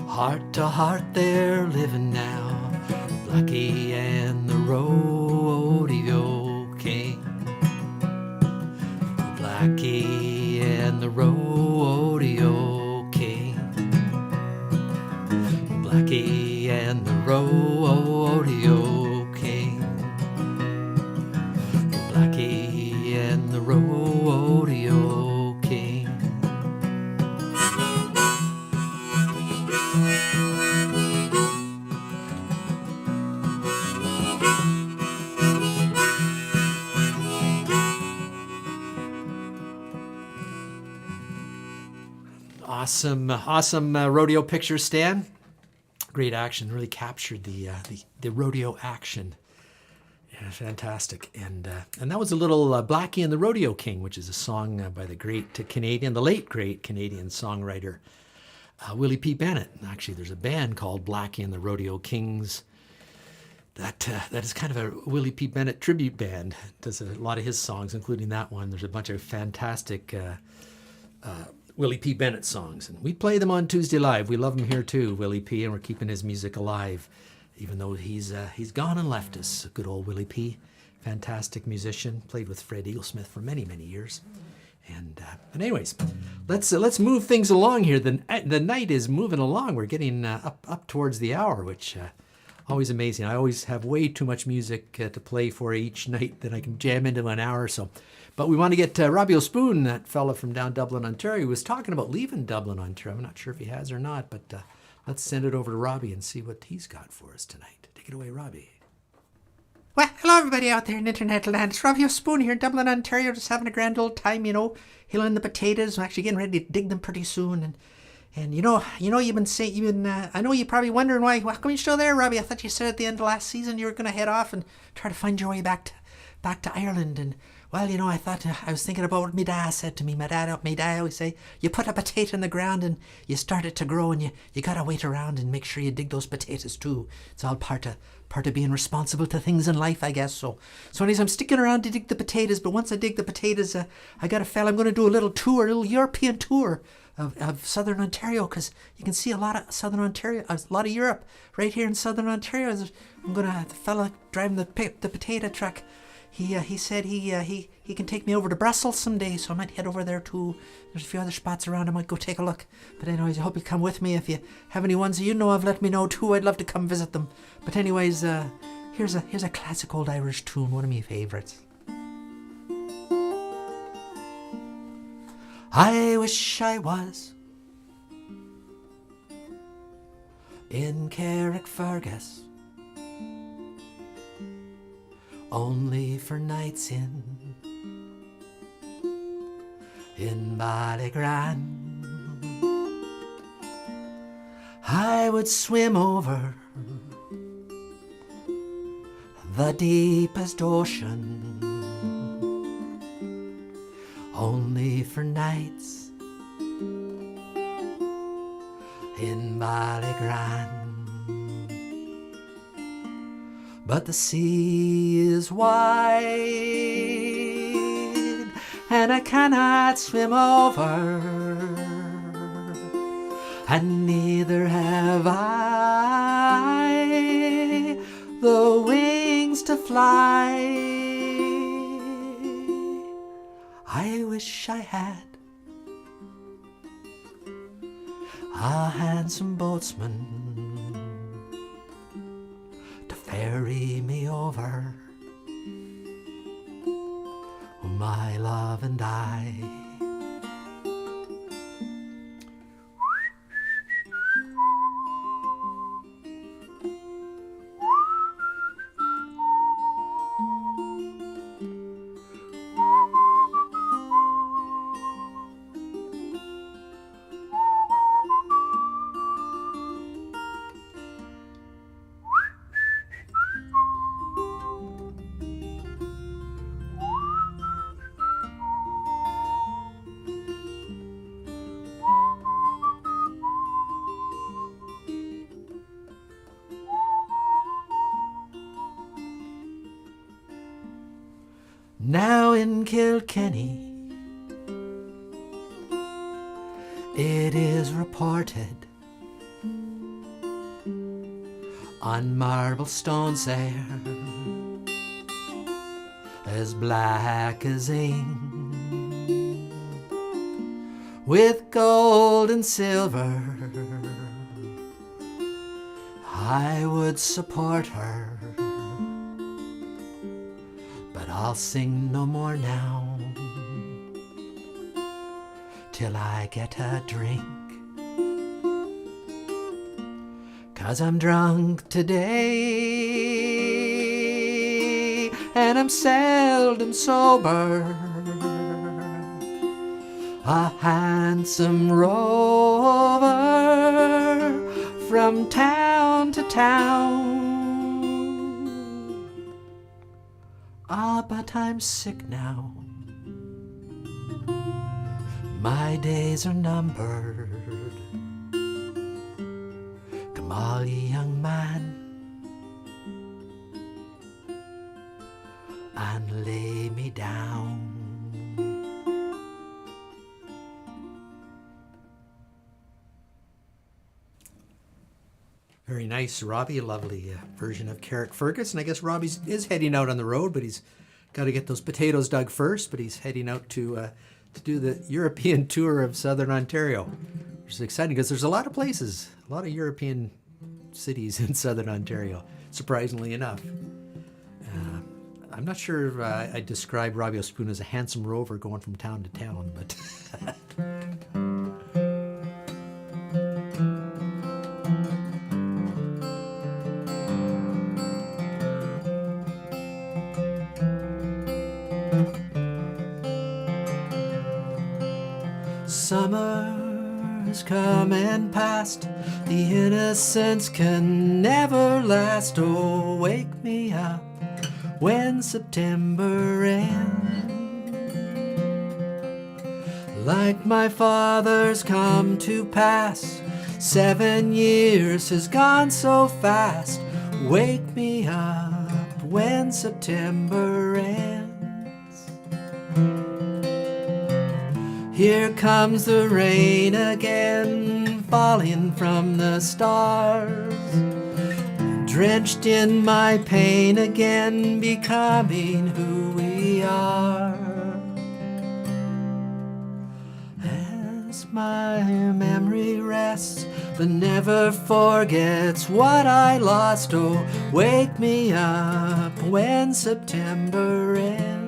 Heart to heart they're living now, Blackie and the rodeo king. Blackie and the rodeo king. Blackie and the rodeo king. Blackie and the rodeo king. Awesome rodeo picture, Stan. Great action, really captured the rodeo action. Yeah, fantastic. And that was a little Blackie and the Rodeo King, which is a song by the late great Canadian songwriter Willie P. Bennett. Actually, there's a band called Blackie and the Rodeo Kings. That is kind of a Willie P. Bennett tribute band. Does a lot of his songs, including that one. There's a bunch of fantastic Willie P. Bennett songs, and we play them on Tuesday Live. We love him here too, Willie P., and we're keeping his music alive, even though he's gone and left us. Good old Willie P., fantastic musician, played with Fred Eaglesmith for many years. And anyways, let's move things along here. The night is moving along. We're getting up towards the hour, which always amazing. I always have way too much music to play for each night that I can jam into an hour or so. But we want to get Robbie O'Spoon, that fella from down Dublin, Ontario, who was talking about leaving Dublin, Ontario. I'm not sure if he has or not, but let's send it over to Robbie and see what he's got for us tonight. Take it away, Robbie. Well, hello everybody out there in internet land. It's Robbie O'Spoon here in Dublin, Ontario, just having a grand old time, hilling the potatoes. I'm actually getting ready to dig them pretty soon. And you've been saying, I know you're probably wondering why come you're still there, Robbie? I thought you said at the end of last season you were going to head off and try to find your way back to Ireland. And well, I thought I was thinking about what my dad said to me. My dad always say, you put a potato in the ground and you start it to grow, and you gotta wait around and make sure you dig those potatoes too. It's all part of being responsible to things in life, I guess. So anyways, I'm sticking around to dig the potatoes. But once I dig the potatoes, I got a fella. I'm going to do a little European tour of Southern Ontario, because you can see a lot of Southern Ontario, a lot of Europe right here in Southern Ontario. The fella driving the potato truck. He said he can take me over to Brussels someday, so I might head over there too. There's a few other spots around. I might go take a look. But anyways, I hope you come with me. If you have any ones that you know of, let me know too. I'd love to come visit them. But anyways, here's a classic old Irish tune, one of my favourites. I wish I was in Carrickfergus, only for nights in Ballygran. I would swim over the deepest ocean, only for nights in Ballygran. But the sea is wide, and I cannot swim over, and neither have I the wings to fly. I wish I had a handsome boatsman carry me over, my love and I. Now in Kilkenny, it is reported on marble stones there, as black as ink, with gold and silver, I would support her. But I'll sing no more now, till I get a drink. 'Cause I'm drunk today, and I'm seldom sober. A handsome rover from town to town. Ah, but I'm sick now. My days are numbered. Come all ye young man, and lay me down. Very nice, Robbie. A lovely version of Carrickfergus. And I guess Robbie is heading out on the road, but he's got to get those potatoes dug first. But he's heading out to do the European tour of Southern Ontario, which is exciting because there's a lot of places, a lot of European cities in Southern Ontario, surprisingly enough. I'm not sure if I describe Robbie O'Spoon as a handsome rover going from town to town, but... Summer's come and passed, the innocence can never last. Oh, wake me up when September ends. Like my father's come to pass, 7 years has gone so fast. Wake me up when September ends. Here comes the rain again, falling from the stars, drenched in my pain again, becoming who we are. As my memory rests, but never forgets what I lost, oh, wake me up when September ends.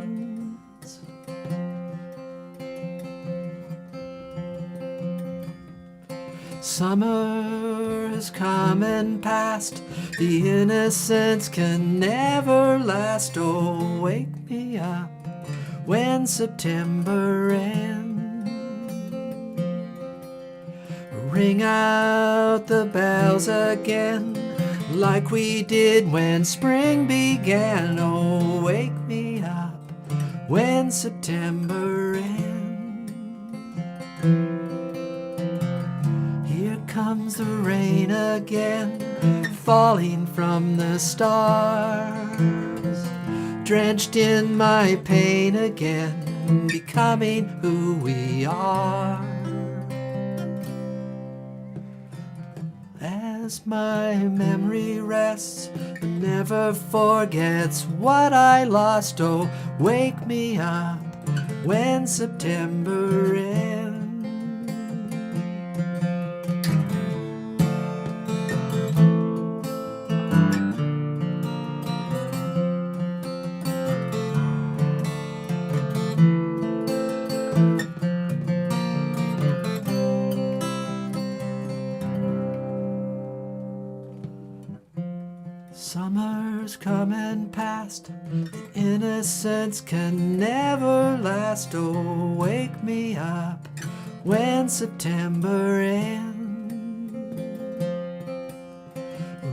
Summer has come and passed, the innocence can never last. Oh, wake me up when September ends. Ring out the bells again, like we did when spring began. Oh, wake me up when September ends. Comes the rain again, falling from the stars, drenched in my pain again, becoming who we are. As my memory rests, but never forgets what I lost, oh, wake me up when September ends. moments can never last. Oh, wake me up when September ends.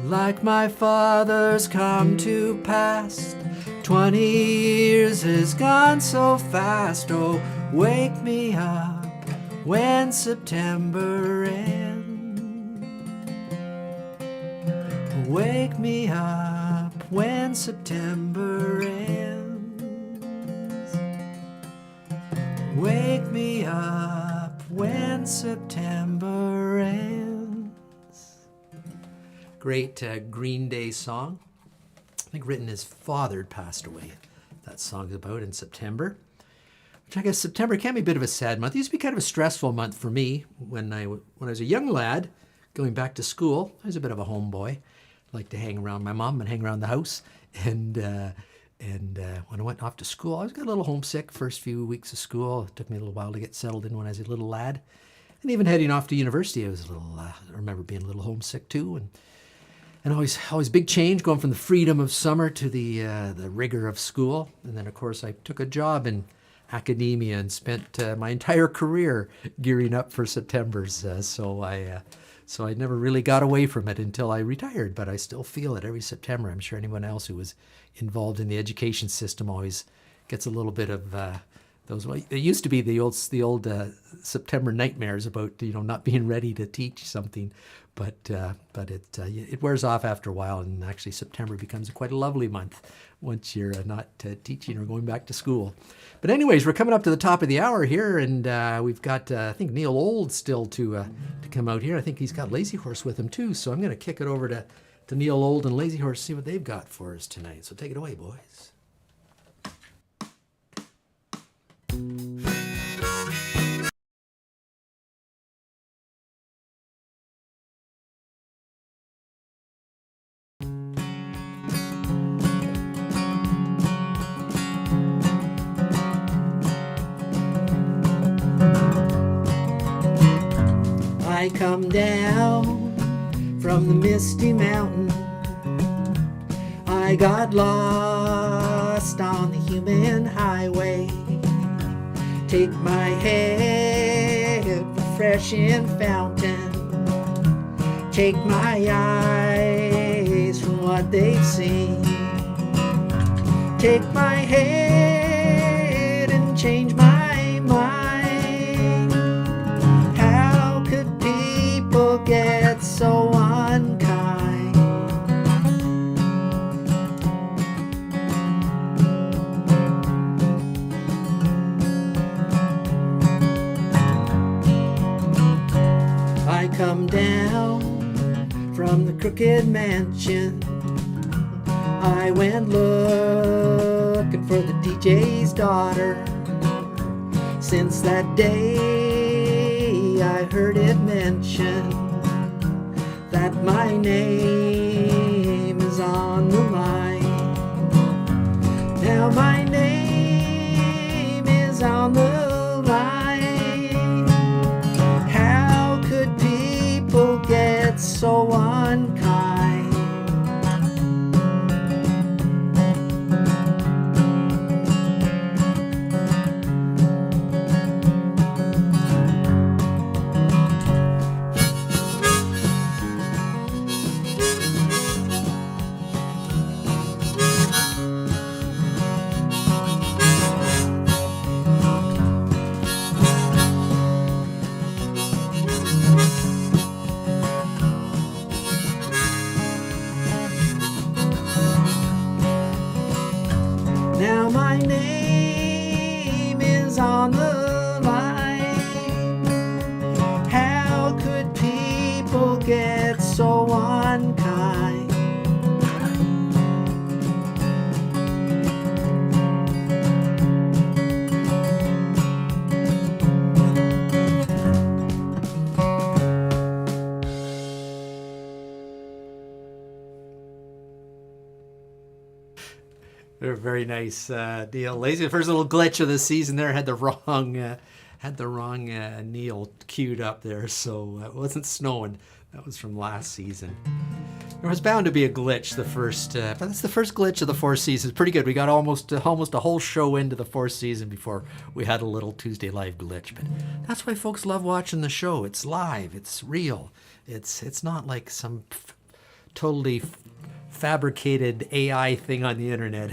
Like my father's come to pass, 20 years has gone so fast. Oh, wake me up when September ends. Wake me up when September ends. Wake me up when September ends. Great Green Day song. I think written his father had passed away. That song's about in September. Which I guess September can be a bit of a sad month. It used to be kind of a stressful month for me when I was a young lad going back to school. I was a bit of a homeboy. Liked to hang around my mom and hang around the house. And when I went off to school, I was got a little homesick first few weeks of school. It took me a little while to get settled in when I was a little lad. And even heading off to university, I was a little. I remember being a little homesick too. And always big change, going from the freedom of summer to the rigor of school. And then, of course, I took a job in academia and spent my entire career gearing up for September's. So I never really got away from it until I retired. But I still feel it every September. I'm sure anyone else who was involved in the education system always gets a little bit of those. Well, it used to be the old September nightmares about not being ready to teach something. But it wears off after a while, and actually September becomes quite a lovely month once you're not teaching or going back to school. But anyways, we're coming up to the top of the hour here, and we've got, I think, Neil Old still to come out here. I think he's got Lazy Horse with him too, so I'm going to kick it over to Neil Old and Lazy Horse, see what they've got for us tonight. So take it away, boys. I come down from the misty mountain. I got lost on the human highway. Take my head, refreshing fountain. Take my eyes from what they've seen. Take my head and change my mind. How could people get so unkind? I come down from the crooked mansion. I went looking for the DJ's daughter. Since that day I heard it mentioned that my name is on the line. Now my name is on the line. How could people get so unkind? Now my name is on the line. How could people get so unkind? They're very nice deal. Lazy. The first little glitch of the season there had the wrong Neil queued up there, so it wasn't snowing. That was from last season. There was bound to be a glitch the first, but that's the first glitch of the fourth season. It's pretty good. We got almost a whole show into the fourth season before we had a little Tuesday Live glitch. But that's why folks love watching the show. It's live. It's real. It's not like some totally fabricated AI thing on the internet.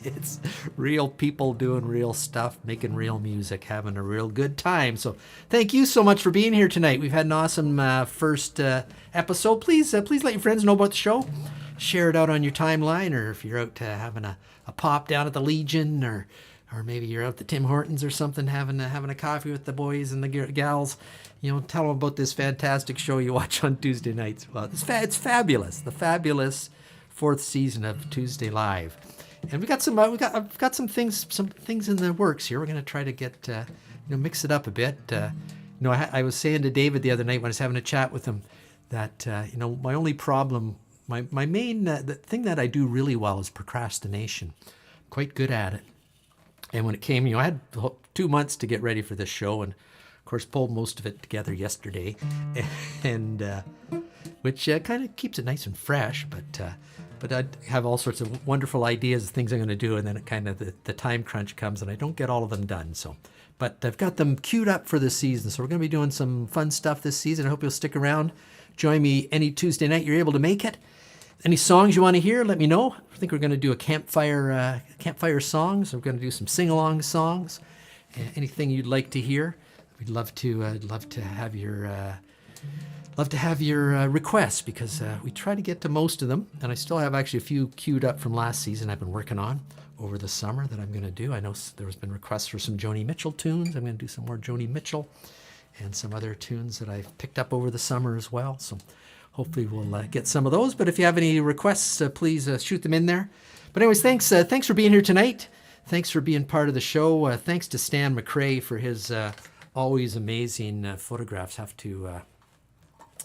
It's real people doing real stuff, making real music, having a real good time. So thank you so much for being here tonight. We've had an awesome first episode. Please let your friends know about the show. Share it out on your timeline, or if you're out having a pop down at the Legion, or maybe you're out at the Tim Hortons or something, having a coffee with the boys and the gals. Tell them about this fantastic show you watch on Tuesday nights. Well, it's fabulous. The fabulous fourth season of Tuesday Live. And I've got some things in the works here. We're going to try to get mix it up a bit. I was saying to David the other night when I was having a chat with him that my only problem, my main the thing that I do really well is procrastination. Quite good at it. And when it came, I had 2 months to get ready for this show, and of course pulled most of it together yesterday, and which kind of keeps it nice and fresh, but I have all sorts of wonderful ideas of things I'm going to do, and then it kind of the time crunch comes, and I don't get all of them done. But I've got them queued up for this season, so we're going to be doing some fun stuff this season. I hope you'll stick around. Join me any Tuesday night you're able to make it. Any songs you want to hear, let me know. I think we're going to do a campfire songs. We're going to do some sing-along songs. Anything you'd like to hear, we'd love to have your requests, because we try to get to most of them, and I still have actually a few queued up from last season I've been working on over the summer that I'm going to do. I know there's been requests for some Joni Mitchell tunes. I'm going to do some more Joni Mitchell and some other tunes that I've picked up over the summer as well. So hopefully we'll get some of those. But if you have any requests, please shoot them in there. But anyways, thanks for being here tonight. Thanks for being part of the show. Thanks to Stan McRae for his always amazing photographs. Have to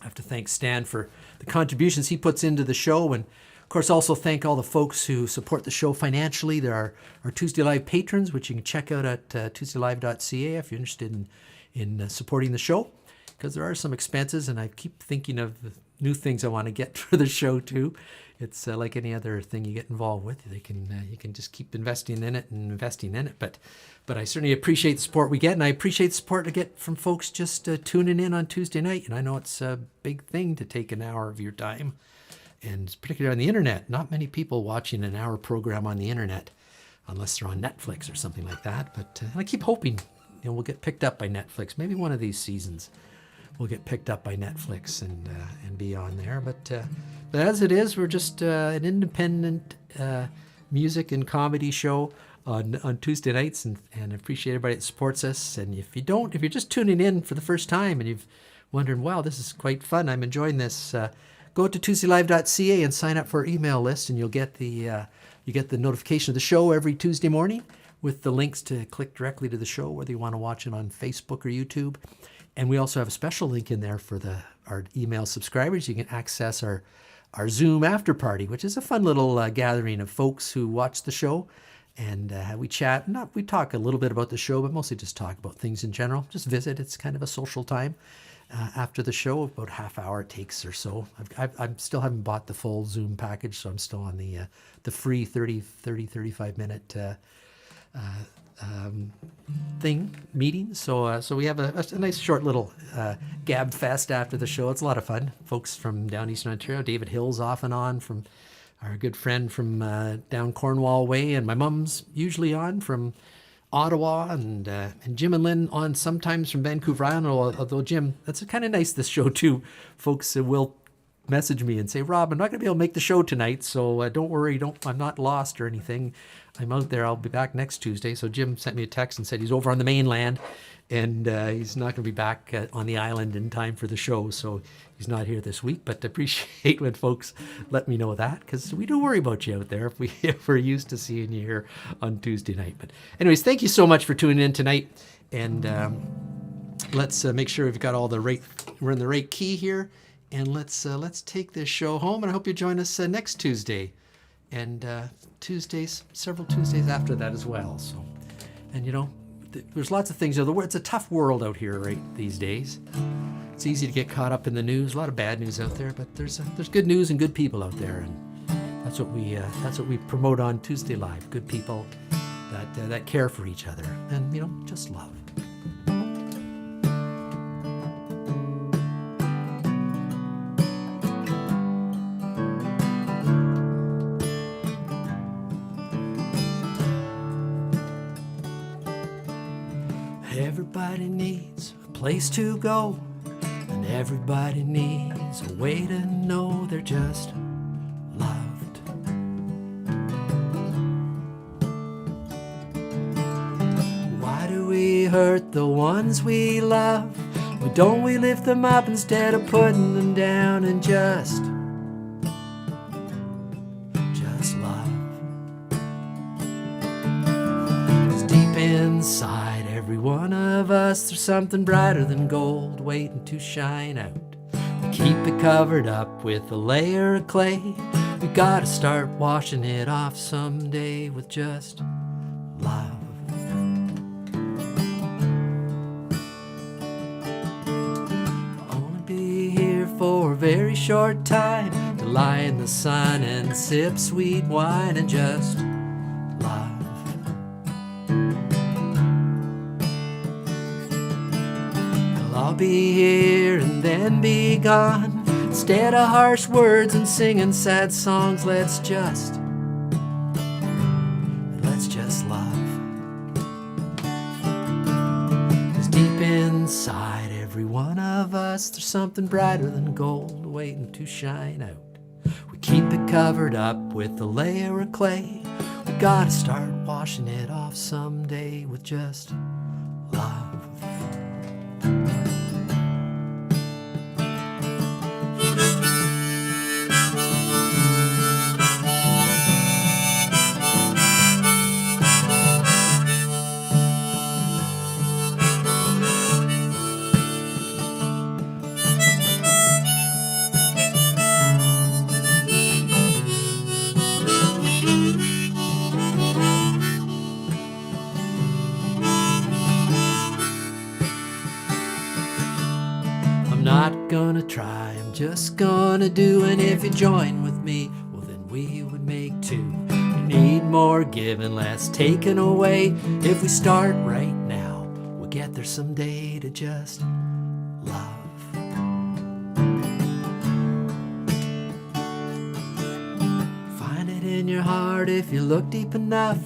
thank Stan for the contributions he puts into the show, and of course also thank all the folks who support the show financially. There are our Tuesday Live patrons, which you can check out at tuesdaylive.ca if you're interested in supporting the show, because there are some expenses, and I keep thinking of new things I want to get for the show too. It's like any other thing you get involved with. You can just keep investing in it. But I certainly appreciate the support we get, and I appreciate the support I get from folks just tuning in on Tuesday night. And I know it's a big thing to take an hour of your time, and particularly on the internet. Not many people watching an hour program on the internet, unless they're on Netflix or something like that. But I keep hoping we'll get picked up by Netflix. Maybe one of these seasons we'll get picked up by Netflix and be on there. But as it is, we're just an independent music and comedy show on Tuesday nights, and appreciate everybody that supports us. And if you're just tuning in for the first time and you've wondering, wow, this is quite fun, I'm enjoying this, go to tuesdaylive.ca and sign up for our email list, and you'll get the notification of the show every Tuesday morning with the links to click directly to the show, whether you want to watch it on Facebook or YouTube. And we also have a special link in there for our email subscribers. You can access our Zoom after party, which is a fun little gathering of folks who watch the show. And we chat. We talk a little bit about the show, but mostly just talk about things in general. Just visit. It's kind of a social time after the show. About half hour it takes or so. I still haven't bought the full Zoom package, so I'm still on the free 35 minute meeting. So we have a nice short little gab fest after the show. It's a lot of fun. Folks from down Eastern Ontario, David Hill's off and on, from our good friend from down Cornwall way, and my mum's usually on from Ottawa, and Jim and Lynn on sometimes from Vancouver Island. Although Jim, that's kind of nice, this show too. Folks will message me and say, Rob, I'm not going to be able to make the show tonight, so don't worry, I'm not lost or anything. I'm out there. I'll be back next Tuesday. So Jim sent me a text and said he's over on the mainland, and he's not going to be back on the island in time for the show, so he's not here this week. But I appreciate when folks let me know that, because we do worry about you out there if we're used to seeing you here on Tuesday night. But anyways, thank you so much for tuning in tonight, and let's make sure we've got we're in the right key here, and let's take this show home. And I hope you join us next Tuesday, and several Tuesdays after that as well. So, and there's lots of things. It's a tough world out here these days. It's easy to get caught up in the news. A lot of bad news out there, but there's good news and good people out there, and that's what we promote on Tuesday Live. Good people that care for each other, and just love. Everybody needs a place to go, and everybody needs a way to know they're just loved. Why do we hurt the ones we love? Why don't we lift them up instead of putting them down and just love? 'Cause deep inside every one of us, there's something brighter than gold waiting to shine out. We keep it covered up with a layer of clay. We gotta start washing it off someday with just love. Only be here for a very short time, to lie in the sun and sip sweet wine and just love. I'll be here and then be gone. Instead of harsh words and singing sad songs, let's just love. 'Cause deep inside every one of us, there's something brighter than gold waiting to shine out. We keep it covered up with a layer of clay. We gotta start washing it off someday with just love. I'm not gonna try, I'm just gonna do, and if you join with me, well then we would make two. We need more giving, less taken away. If we start right now, we'll get there someday to just love. Find it in your heart if you look deep enough.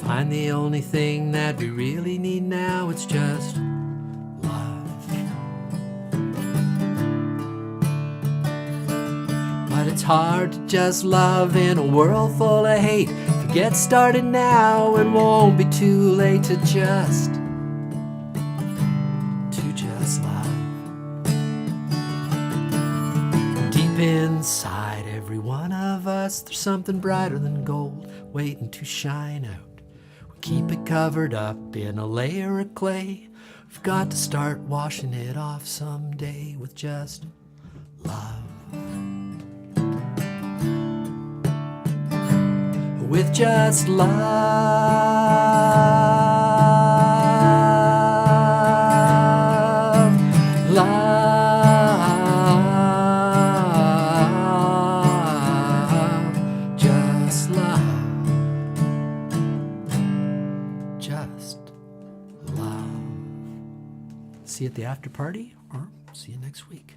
Find the only thing that we really need now, it's just but it's hard to just love in a world full of hate. If you get started now, it won't be too late to just love. Deep inside every one of us, there's something brighter than gold waiting to shine out. We keep it covered up in a layer of clay. We've got to start washing it off someday with just love. With just love, just love, just love. See you at the after party, or see you next week.